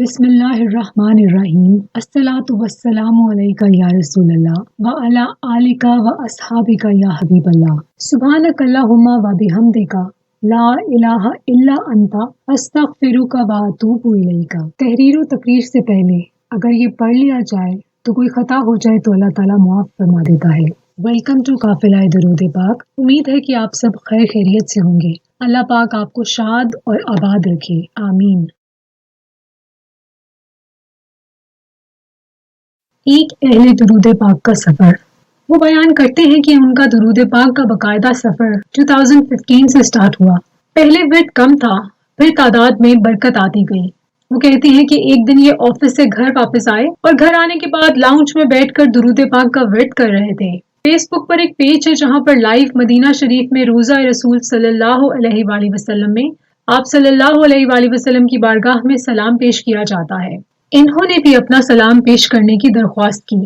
بسم اللہ الرحمن الرحیم الصلاۃ والسلام علیک یا رسول اللہ وعلی آلک و اصحابک یا حبیب اللہ سبحانک اللہم و بحمدک لا الہ الا انت استغفرک و اتوب الیک۔ تحریر و تقریر سے پہلے اگر یہ پڑھ لیا جائے تو کوئی خطا ہو جائے تو اللہ تعالیٰ معاف فرما دیتا ہے۔ ویلکم ٹو قافلہ درود پاک۔ امید ہے کہ آپ سب خیر خیریت سے ہوں گے۔ اللہ پاک آپ کو شاد اور آباد رکھے، آمین۔ ایک اہل درود پاک کا سفر۔ وہ بیان کرتے ہیں کہ ان کا درود پاک کا باقاعدہ سفر 2015 سے سٹارٹ ہوا۔ پہلے ورد کم تھا، پھر تعداد میں برکت آتی گئی۔ وہ کہتے ہیں کہ ایک دن یہ آفس سے گھر واپس آئے اور گھر آنے کے بعد لاؤنج میں بیٹھ کر درود پاک کا ورد کر رہے تھے۔ فیس بک پر ایک پیج ہے جہاں پر لائیو مدینہ شریف میں روزہ رسول صلی اللہ علیہ وآلہ وسلم میں آپ صلی اللہ علیہ وآلہ وسلم کی بارگاہ میں سلام پیش کیا جاتا ہے۔ انہوں نے بھی اپنا سلام پیش کرنے کی درخواست کی۔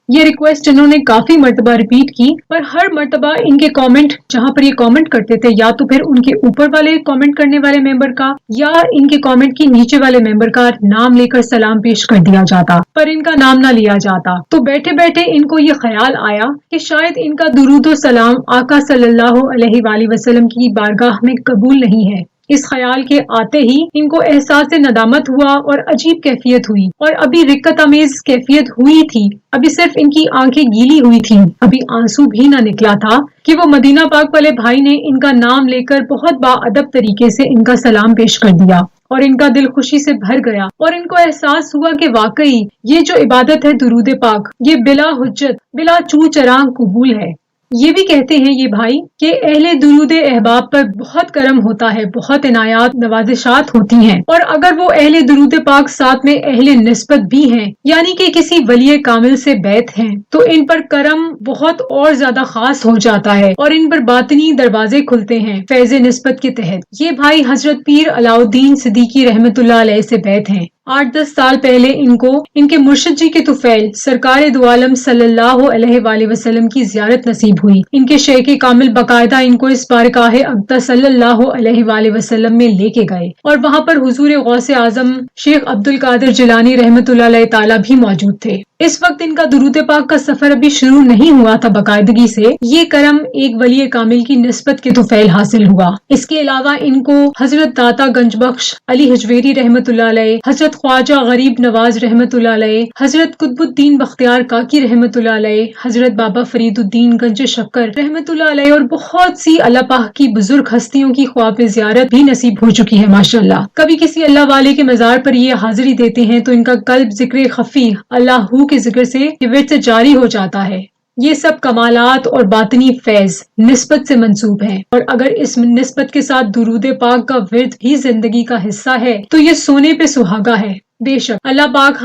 یہ ریکویسٹ انہوں نے کافی مرتبہ ریپیٹ کی، پر ہر مرتبہ ان کے کامنٹ جہاں پر یہ کامنٹ کرتے تھے یا تو پھر ان کے اوپر والے کامنٹ کرنے والے ممبر کا یا ان کے کامنٹ کی نیچے والے ممبر کا نام لے کر سلام پیش کر دیا جاتا، پر ان کا نام نہ لیا جاتا۔ تو بیٹھے بیٹھے ان کو یہ خیال آیا کہ شاید ان کا درود و سلام آقا صلی اللہ علیہ وآلہ وسلم کی بارگاہ میں قبول نہیں ہے۔ اس خیال کے آتے ہی ان کو احساس ندامت ہوا اور عجیب کیفیت ہوئی، اور ابھی رکت امیز کیفیت ہوئی تھی، ابھی صرف ان کی آنکھیں گیلی ہوئی تھیں، ابھی آنسو بھی نہ نکلا تھا کہ وہ مدینہ پاک والے بھائی نے ان کا نام لے کر بہت باادب طریقے سے ان کا سلام پیش کر دیا، اور ان کا دل خوشی سے بھر گیا، اور ان کو احساس ہوا کہ واقعی یہ جو عبادت ہے درود پاک، یہ بلا حجت بلا چو چراغ قبول ہے۔ یہ بھی کہتے ہیں یہ بھائی کہ اہل درود احباب پر بہت کرم ہوتا ہے، بہت عنایات نوازشات ہوتی ہیں، اور اگر وہ اہل درود پاک ساتھ میں اہل نسبت بھی ہیں، یعنی کہ کسی ولی کامل سے بیعت ہیں، تو ان پر کرم بہت اور زیادہ خاص ہو جاتا ہے اور ان پر باطنی دروازے کھلتے ہیں فیض نسبت کے تحت۔ یہ بھائی حضرت پیر علاؤ الدین صدیقی رحمت اللہ علیہ سے بیعت ہیں۔ 8-10 سال پہلے ان کو ان کے مرشد جی کے طفیل سرکار دو عالم صلی اللہ علیہ وآلہ وسلم کی زیارت نصیب ہوئی۔ ان کے شیخ کامل باقاعدہ ان کو اس بارگاہ اقدس صلی اللہ علیہ وآلہ وسلم میں لے کے گئے، اور وہاں پر حضور غوث اعظم شیخ عبد القادر جیلانی رحمت اللہ علیہ تعالی بھی موجود تھے۔ اس وقت ان کا درود پاک کا سفر ابھی شروع نہیں ہوا تھا باقاعدگی سے، یہ کرم ایک ولی کامل کی نسبت کے طفیل حاصل ہوا۔ اس کے علاوہ ان کو حضرت داتا گنج بخش علی حجویری رحمت اللہ علیہ، حضرت خواجہ غریب نواز رحمت اللہ علیہ، حضرت قطب الدین بختیار کاکی رحمت اللہ علیہ، حضرت بابا فرید الدین گنج شکر رحمت اللہ علیہ، اور بہت سی اللہ پاک کی بزرگ ہستیوں کی خواب زیارت بھی نصیب ہو چکی ہے ماشاءاللہ۔ کبھی کسی اللہ والے کے مزار پر یہ حاضری دیتے ہیں تو ان کا قلب ذکر خفی اللہ کے ذکر سے ورد سے جاری ہو جاتا ہے۔ یہ سب کمالات اور باطنی فیض نسبت سے منسوب ہیں، اور اگر اس نسبت کے ساتھ درود پاک کا ورد بھی زندگی کا حصہ ہے تو یہ سونے پہ سہاگا ہے۔ بے شک اللہ پاک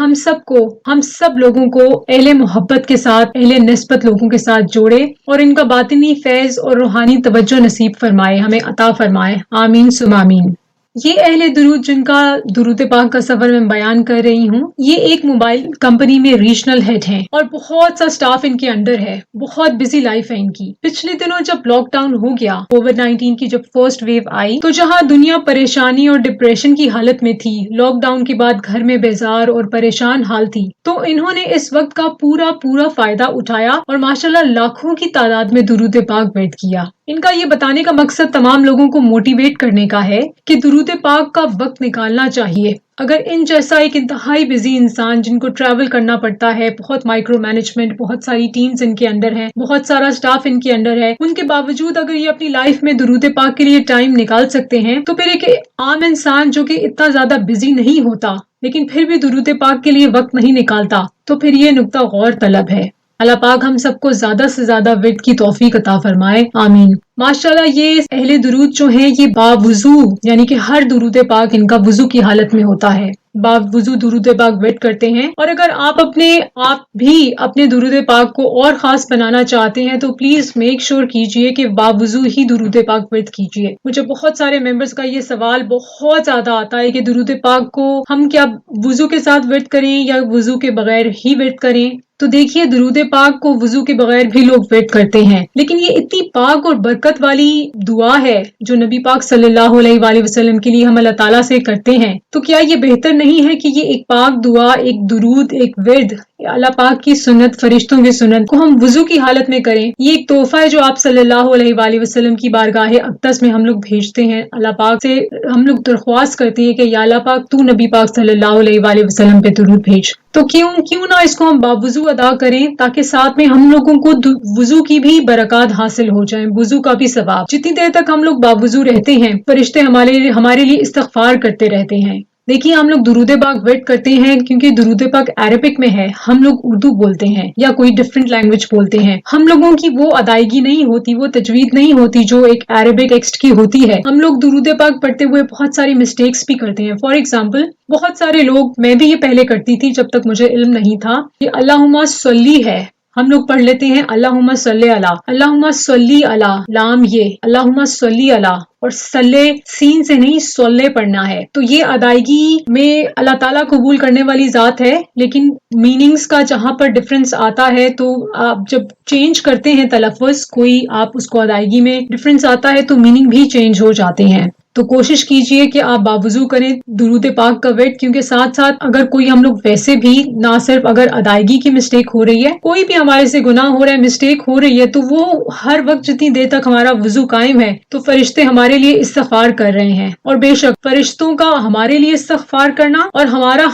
ہم سب لوگوں کو اہل محبت کے ساتھ اہل نسبت لوگوں کے ساتھ جوڑے اور ان کا باطنی فیض اور روحانی توجہ نصیب فرمائے، ہمیں عطا فرمائے، آمین ثم آمین۔ یہ اہل درود جن کا درود پاک کا سفر میں بیان کر رہی ہوں، یہ ایک موبائل کمپنی میں ریجنل ہیڈ ہیں اور بہت سا سٹاف ان کے انڈر ہے، بہت بزی لائف ہے ان کی۔ پچھلے دنوں جب لاک ڈاؤن ہو گیا، کووڈ-19 کی جب فرسٹ ویو آئی، تو جہاں دنیا پریشانی اور ڈپریشن کی حالت میں تھی، لاک ڈاؤن کے بعد گھر میں بیزار اور پریشان حال تھی، تو انہوں نے اس وقت کا پورا فائدہ اٹھایا اور ماشاءاللہ لاکھوں کی تعداد میں درود پاک ورد کیا۔ ان کا یہ بتانے کا مقصد تمام لوگوں کو موٹیویٹ کرنے کا ہے کہ درود پاک کا وقت نکالنا چاہیے۔ اگر ان جیسا ایک انتہائی بزی انسان جن کو ٹریول کرنا پڑتا ہے، بہت مائکرو مینجمنٹ، بہت ساری ٹیمز ان کے انڈر ہیں، بہت سارا سٹاف ان کے انڈر ہے، ان کے باوجود اگر یہ اپنی لائف میں درود پاک کے لیے ٹائم نکال سکتے ہیں، تو پھر ایک عام انسان جو کہ اتنا زیادہ بزی نہیں ہوتا لیکن پھر بھی درود پاک کے لیے وقت نہیں نکالتا، تو پھر یہ نقطہ غور طلب ہے۔ اللہ پاک ہم سب کو زیادہ سے زیادہ ورد کی توفیق عطا فرمائے، آمین۔ ماشاءاللہ یہ اہل درود جو ہیں یہ باوضو، یعنی کہ ہر درود پاک ان کا وضو کی حالت میں ہوتا ہے، باوضو درود پاک ورد کرتے ہیں۔ اور اگر آپ بھی اپنے درود پاک کو اور خاص بنانا چاہتے ہیں تو پلیز میک شور کیجئے کہ باوضو ہی درود پاک ورد کیجئے۔ مجھے بہت سارے ممبرز کا یہ سوال بہت زیادہ آتا ہے کہ درود پاک کو ہم کیا وضو کے ساتھ ورد کریں یا وضو کے بغیر ہی ورد کریں؟ تو دیکھیے درود پاک کو وضو کے بغیر بھی لوگ ورد کرتے ہیں، لیکن یہ اتنی پاک اور برکت والی دعا ہے جو نبی پاک صلی اللہ علیہ وآلہ وسلم کے لیے ہم اللہ تعالیٰ سے کرتے ہیں، تو کیا یہ بہتر نہیں ہے کہ یہ ایک پاک دعا، ایک درود، ایک ورد اللہ پاک کی سنت، فرشتوں کی سنت کو ہم وضو کی حالت میں کریں؟ یہ ایک تحفہ ہے جو آپ صلی اللہ علیہ وآلہ وسلم کی بارگاہ اقدس میں ہم لوگ بھیجتے ہیں، اللہ پاک سے ہم لوگ درخواست کرتے ہیں کہ یا اللہ پاک تو نبی پاک صلی اللہ علیہ وآلہ وسلم پہ درود بھیج، تو کیوں نہ اس کو ہم باوضو ادا کریں تاکہ ساتھ میں ہم لوگوں کو وضو کی بھی برکات حاصل ہو جائیں، وضو کا بھی ثواب۔ جتنی دیر تک ہم لوگ باوضو رہتے ہیں فرشتے ہمارے لیے استغفار کرتے رہتے ہیں۔ دیکھیے ہم لوگ درود پاک ورد کرتے ہیں کیونکہ درود پاک عربک میں ہے، ہم لوگ اردو بولتے ہیں یا کوئی ڈفرینٹ لینگویج بولتے ہیں، ہم لوگوں کی وہ ادائیگی نہیں ہوتی، وہ تجوید نہیں ہوتی جو ایک عربک ٹیکسٹ کی ہوتی ہے۔ ہم لوگ درود پاک پڑھتے ہوئے بہت ساری مسٹیکس بھی کرتے ہیں۔ فار ایگزامپل بہت سارے لوگ، میں بھی یہ پہلے کرتی تھی جب تک مجھے علم نہیں تھا، کہ اللہم صلی ہے، ہم لوگ پڑھ لیتے ہیں اللہم صلی علی، اللہم صلی علی، لام یہ اللہم صلی علی، اور صلی سین سے نہیں صلی پڑھنا ہے۔ تو یہ ادائیگی میں اللہ تعالیٰ قبول کرنے والی ذات ہے، لیکن میننگز کا جہاں پر ڈفرنس آتا ہے تو آپ جب چینج کرتے ہیں تلفظ، کوئی آپ اس کو ادائیگی میں ڈفرنس آتا ہے تو میننگ بھی چینج ہو جاتے ہیں۔ تو کوشش کیجئے کہ آپ باوضو کریں درود پاک کا ورد، کیونکہ ساتھ ساتھ اگر کوئی ہم لوگ ویسے بھی نہ صرف اگر ادائیگی کی مسٹیک ہو رہی ہے، کوئی بھی ہمارے سے گناہ ہو رہا ہے، مسٹیک ہو رہی ہے، تو وہ ہر وقت جتنی دیر تک ہمارا وضو قائم ہے تو فرشتے ہمارے لیے استغفار کر رہے ہیں، اور بے شک فرشتوں کا ہمارے لیے استغفار کرنا اور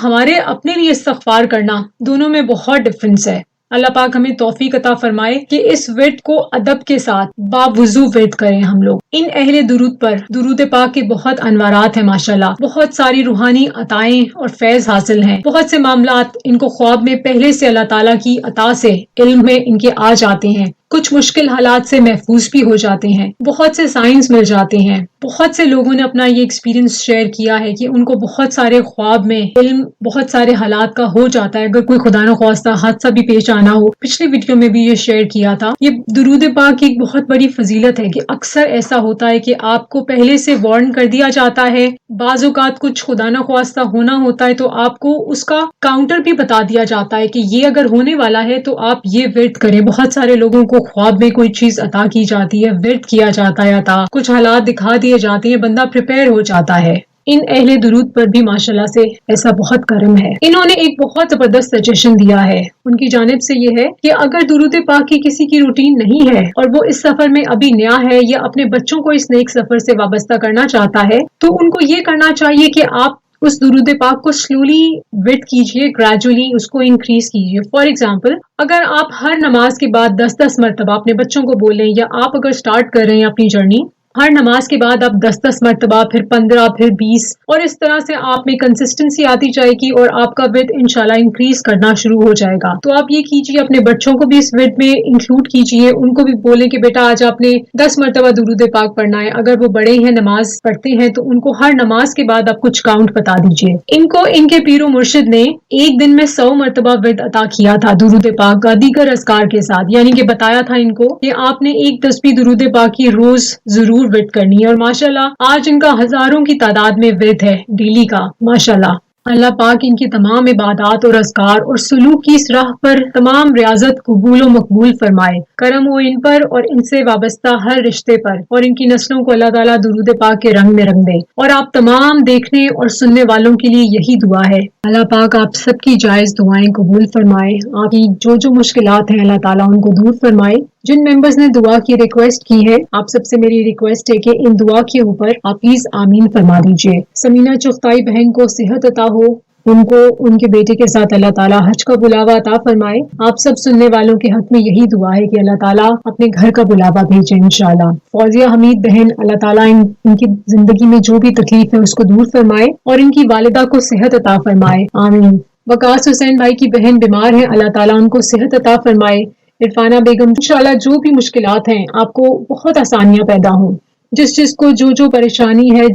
ہمارے اپنے لیے استغفار کرنا دونوں میں بہت ڈفرنس ہے۔ اللہ پاک ہمیں توفیق عطا فرمائے کہ اس ورد کو ادب کے ساتھ باوضو ورد کریں ہم لوگ۔ ان اہل درود پر درود پاک کے بہت انوارات ہیں ماشاءاللہ، بہت ساری روحانی عطائیں اور فیض حاصل ہیں، بہت سے معاملات ان کو خواب میں پہلے سے اللہ تعالیٰ کی عطا سے علم میں ان کے آ جاتے ہیں، کچھ مشکل حالات سے محفوظ بھی ہو جاتے ہیں، بہت سے سائنس مل جاتے ہیں۔ بہت سے لوگوں نے اپنا یہ ایکسپیرینس شیئر کیا ہے کہ ان کو بہت سارے خواب میں علم بہت سارے حالات کا ہو جاتا ہے، اگر کوئی خدا نخواستہ حادثہ بھی پیش آنا ہو۔ پچھلی ویڈیو میں بھی یہ شیئر کیا تھا۔ یہ درود پاک کی ایک بہت بڑی فضیلت ہے کہ اکثر ایسا ہوتا ہے کہ آپ کو پہلے سے وارن کر دیا جاتا ہے، بعض اوقات کچھ خدا نخواستہ ہونا ہوتا ہے تو آپ کو اس کا کاؤنٹر بھی بتا دیا جاتا ہے کہ یہ اگر ہونے والا ہے تو آپ یہ ورد کریں۔ بہت سارے لوگوں کو خواب میں کوئی چیز عطا کی جاتی ہے، ورد کیا جاتا ہے عطا، کچھ حالات دکھا دیے جاتے ہیں، بندہ پریپئر ہو جاتا ہے۔ ان اہل درود پر بھی ماشاءاللہ سے ایسا بہت کرم ہے۔ انہوں نے ایک بہت زبردست سجیشن دیا ہے، ان کی جانب سے یہ ہے کہ اگر درود پاک کی کسی کی روٹین نہیں ہے اور وہ اس سفر میں ابھی نیا ہے یا اپنے بچوں کو اس نیک سفر سے وابستہ کرنا چاہتا ہے، تو ان کو یہ کرنا چاہیے کہ آپ اس درود پاک کو سلولی ورد کیجئے، گریجولی اس کو انکریز کیجئے۔ فار ایگزامپل اگر آپ ہر نماز کے بعد 10 مرتبہ اپنے بچوں کو بولیں، یا آپ اگر سٹارٹ کر رہے ہیں اپنی جرنی، ہر نماز کے بعد آپ 10 مرتبہ، پھر 15، پھر 20، اور اس طرح سے آپ میں کنسسٹنسی آتی جائے گی اور آپ کا ورد انشاءاللہ انکریز کرنا شروع ہو جائے گا۔ تو آپ یہ کیجئے، اپنے بچوں کو بھی اس ورد میں انکلوڈ کیجئے، ان کو بھی بولیں کہ بیٹا آج آپ نے 10 مرتبہ درود پاک پڑھنا ہے۔ اگر وہ بڑے ہیں، نماز پڑھتے ہیں، تو ان کو ہر نماز کے بعد آپ کچھ کاؤنٹ بتا دیجئے۔ ان کو ان کے پیر و مرشد نے ایک دن میں 100 مرتبہ ورد عطا کیا تھا درود پاک کا دیگر اذکار کے ساتھ، یعنی کہ بتایا تھا ان کو کہ آپ نے ایک تسبیح درود پاک کی روز ضرور ورد کرنی ہے، اور ماشاءاللہ آج ان کا ہزاروں کی تعداد میں ورد ہے ڈیلی کا ماشاءاللہ۔ اللہ پاک ان کی تمام عبادات اور اذکار اور سلوک کی اس راہ پر تمام ریاضت قبول و مقبول فرمائے، کرم ہو ان پر اور ان سے وابستہ ہر رشتے پر، اور ان کی نسلوں کو اللہ تعالیٰ درود پاک کے رنگ میں رنگ دے۔ اور آپ تمام دیکھنے اور سننے والوں کے لیے یہی دعا ہے، اللہ پاک آپ سب کی جائز دعائیں قبول فرمائے، آپ کی جو مشکلات ہیں اللہ تعالیٰ ان کو دور فرمائے۔ جن ممبرز نے دعا کی ریکویسٹ کی ہے، آپ سب سے میری ریکویسٹ ہے کہ ان دعا کے اوپر آپ پلیز آمین فرما دیجئے۔ سمینہ چغتائی بہن کو صحت عطا ہو، ان کو ان کے بیٹے کے ساتھ اللہ تعالیٰ حج کا بلاوا عطا فرمائے۔ آپ سب سننے والوں کے حق میں یہی دعا ہے کہ اللہ تعالیٰ اپنے گھر کا بلاوا بھیجے انشاءاللہ۔ فوزیہ حمید بہن، اللہ تعالیٰ ان کی زندگی میں جو بھی تکلیف ہے اس کو دور فرمائے اور ان کی والدہ کو صحت عطا فرمائے، آمین۔ وقاص حسین بھائی کی بہن بیمار ہیں، اللہ تعالیٰ ان کو صحت عطا فرمائے۔ عرفانہ بیگم، انشاءاللہ جو بھی مشکلات ہیں آپ کو بہت آسانیاں پیدا ہوں، جس کو جو پریشانی ہے،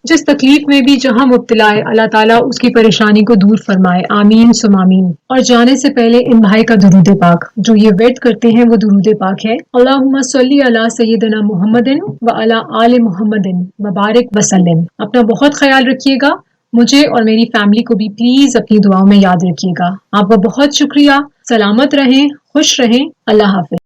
جس تکلیف میں بھی جہاں مبتلا ہے، اللہ تعالیٰ اس کی پریشانی کو دور فرمائے، آمین ثم آمین۔ اور جانے سے پہلے ان بھائی کا درود پاک جو یہ ورد کرتے ہیں وہ درود پاک ہے، اللہم صلی علی سیدنا محمد و علی آل محمد وبارک وسلم۔ اپنا بہت خیال رکھیے گا، مجھے اور میری فیملی کو بھی پلیز اپنی دعاؤں میں یاد رکھیے گا. آپ کا بہت شکریہ. سلامت رہیں، خوش رہیں. اللہ حافظ.